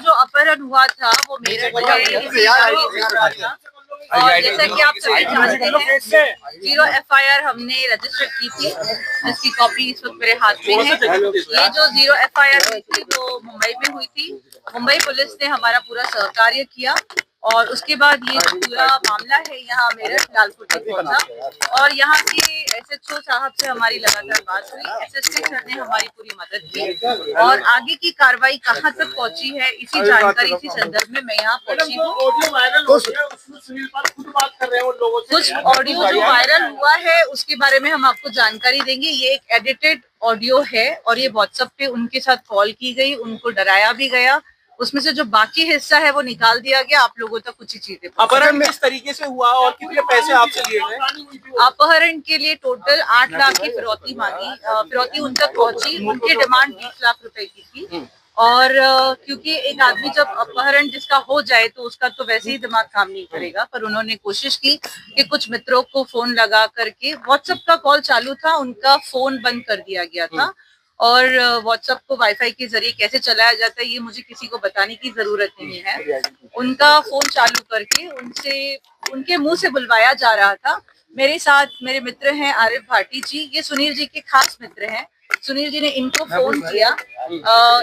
जो अपहरण हुआ था वो मेरठ में, और जैसा कि आप सभी जानते हैं 0 FIR हमने रजिस्टर की थी, जिसकी कॉपी इस वक्त मेरे हाथ में है। ये जो 0 FIR हुई थी वो मुंबई में हुई थी। मुंबई पुलिस ने हमारा पूरा सहकार्य किया और उसके बाद ये जो पूरा मामला है यहाँ मेरठ लालकोटी पहुंचा और यहाँ के SHO साहब से हमारी लगातार बात हुई। SSP सर ने हमारी पूरी मदद की और आगे की कार्रवाई कहाँ तक पहुंची है इसी जानकारी इसी संदर्भ में मैं यहाँ पहुंची हूँ। कुछ ऑडियो जो वायरल हुआ है उसके बारे में हम आपको जानकारी देंगे। ये एक एडिटेड ऑडियो है और ये व्हाट्सएप पे उनके साथ कॉल की गई, उनको डराया भी गया। उसमें से जो बाकी हिस्सा है वो निकाल दिया गया। आप लोगों तक कुछ ही चीजें। अपहरण किस तरीके से हुआ और कितने पैसे आपसे लिए गए? अपहरण के लिए टोटल 8 लाख की फिरौती मांगी। फिरौती उन तक पहुंची, उनकी डिमांड 20 लाख रुपए की थी। और क्योंकि एक आदमी जब अपहरण जिसका हो जाए तो उसका तो वैसे ही दिमाग काम नहीं करेगा, पर उन्होंने कोशिश की कि कुछ मित्रों को फोन लगा करके, व्हाट्सएप का कॉल चालू था, उनका फोन बंद कर दिया गया था और व्हाट्सएप को वाईफाई के जरिए कैसे चलाया जाता है ये मुझे किसी को बताने की जरूरत नहीं है। उनका फोन चालू करके उनसे उनके मुंह से बुलवाया जा रहा था। मेरे साथ मेरे मित्र हैं आरिफ भाटी जी, ये सुनील जी के खास मित्र हैं। सुनील जी ने इनको फोन किया,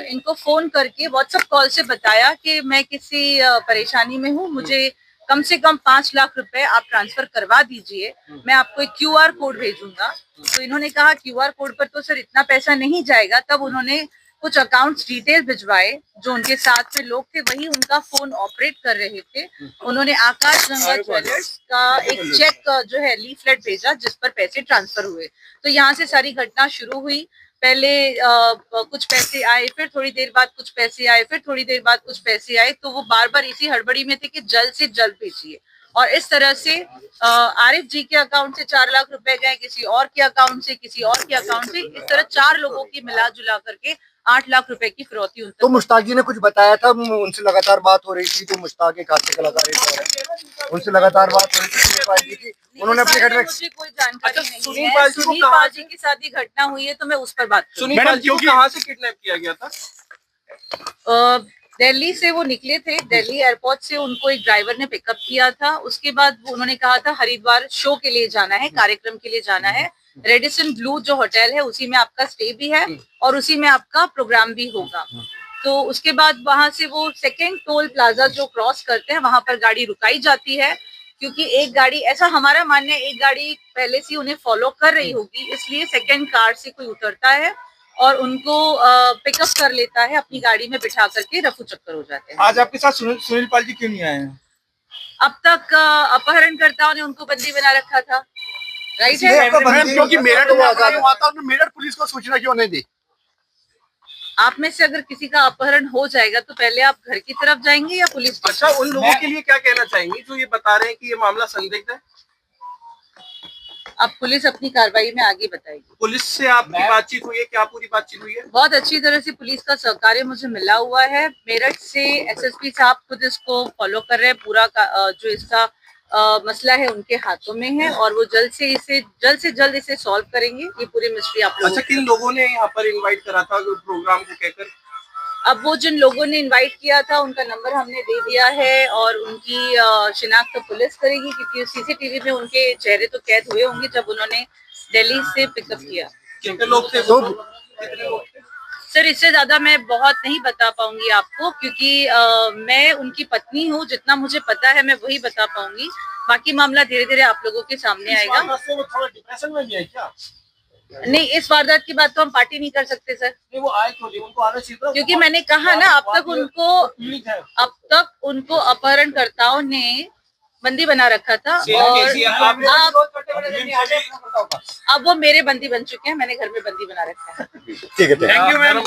इनको फोन करके व्हाट्सएप कॉल से बताया कि मैं किसी परेशानी में हूँ, मुझे कम से कम 5 लाख रुपए आप ट्रांसफर करवा दीजिए, मैं आपको एक QR कोड भेजूंगा। तो इन्होंने कहा QR कोड पर तो सर इतना पैसा नहीं जाएगा। तब उन्होंने कुछ अकाउंट्स डिटेल भिजवाए, जो उनके साथ में लोग थे वही उनका फोन ऑपरेट कर रहे थे। उन्होंने आकाश गंगा ज्वेलर्स का एक चेक जो है लीफलेट भेजा जिस पर पैसे ट्रांसफर हुए। तो यहाँ से सारी घटना शुरू हुई। पहले कुछ पैसे आए, फिर थोड़ी देर बाद कुछ पैसे आए, फिर थोड़ी देर बाद कुछ पैसे आए। तो वो बार बार इसी हड़बड़ी में थे कि जल्द से जल्द भेजिए और इस तरह से आरिफ जी के अकाउंट से 4 लाख रुपए गए, किसी और के अकाउंट से, किसी और के अकाउंट से, इस तरह 4 लोगों की मिला जुला करके 8 लाख रुपए की फिरौती उन तक। तो मुश्ताक जी ने कुछ बताया था, उनसे लगातार बात हो रही थी, जो मुश्ताक के खाते कलाकार उनसे लगातार बात हो रही थी, उन्होंने अपने घर में मुझे कोई जानकारी नहीं है। सुनील पाल जी के साथ ही घटना हुई है तो मैं उस पर बात करूं। सुनील पाल जी को कहाँ से किडनैप किया गया था? दिल्ली से वो निकले थे, दिल्ली एयरपोर्ट से उनको एक ड्राइवर ने पिकअप किया था। उसके बाद उन्होंने कहा था हरिद्वार शो के लिए जाना है, कार्यक्रम के लिए जाना है। रेडिसन ब्लू जो होटल है उसी में आपका स्टे भी है और उसी में आपका प्रोग्राम भी होगा। तो उसके बाद वहां से वो सेकेंड टोल प्लाजा जो क्रॉस करते हैं वहां पर गाड़ी रुकाई जाती है, क्योंकि एक गाड़ी, ऐसा हमारा मानना है, एक गाड़ी पहले से उन्हें फॉलो कर रही होगी, इसलिए सेकेंड कार से कोई उतरता है और उनको पिकअप कर लेता है, अपनी गाड़ी में बिठा करके रफू चक्कर हो जाते हैं। आज आपके साथ सुनील पाल जी क्यों नहीं आए हैं? अब तक अपहरणकर्ताओं ने उनको बंदी बना रखा था, राइट है? क्योंकि मेरठ हुआ था, मेरठ पुलिस को सूचना क्यों नहीं दी? आप में से अगर किसी का अपहरण हो जाएगा तो पहले आप घर की तरफ जाएंगे या पुलिस? अच्छा, उन लोगों के लिए क्या कहना चाहेंगे जो ये बता रहे हैं कि ये मामला संदिग्ध है? अब पुलिस अपनी कार्रवाई में आगे बताएगी। पुलिस से आपकी बातचीत हुई है? क्या पूरी बातचीत हुई है? बहुत अच्छी तरह से पुलिस का सहकार्य मुझे मिला हुआ है। मेरठ से SSP साहब खुद इसको फॉलो कर रहे हैं। पूरा जो इसका मसला है उनके हाथों में है और वो जल्द से जल्द इसे सॉल्व करेंगे। ये पूरी मिस्ट्री आप लोगों। अच्छा, किन लोगों ने यहाँ पर इनवाइट करा था प्रोग्राम को कहकर? अब वो जिन लोगों ने इनवाइट किया था उनका नंबर हमने दे दिया है और उनकी शिनाख्त तो पुलिस करेगी, क्योंकि CCTV में उनके चेहरे तो कैद हुए होंगे जब उन्होंने दिल्ली से पिकअप किया। कितने लोग थे? कितने लोग थे? सर, इससे ज्यादा मैं बहुत नहीं बता पाऊंगी आपको, क्योंकि मैं उनकी पत्नी हूँ। जितना मुझे पता है मैं वही बता पाऊंगी, बाकी मामला धीरे धीरे आप लोगों के सामने आएगा। वो थोड़ा डिप्रेशन में भी है क्या? नहीं, इस वारदात की बात तो हम पार्टी नहीं कर सकते सर। नहीं, वो आए क्यों नहीं? उनको आना चाहिए, क्योंकि मैंने कहा ना, अब तक उनको अपहरणकर्ताओं ने बंदी बना रखा था और अब वो मेरे बंदी बन चुके हैं। मैंने घर में बंदी बना रखा है। ठीक है, थैंक यू मैम।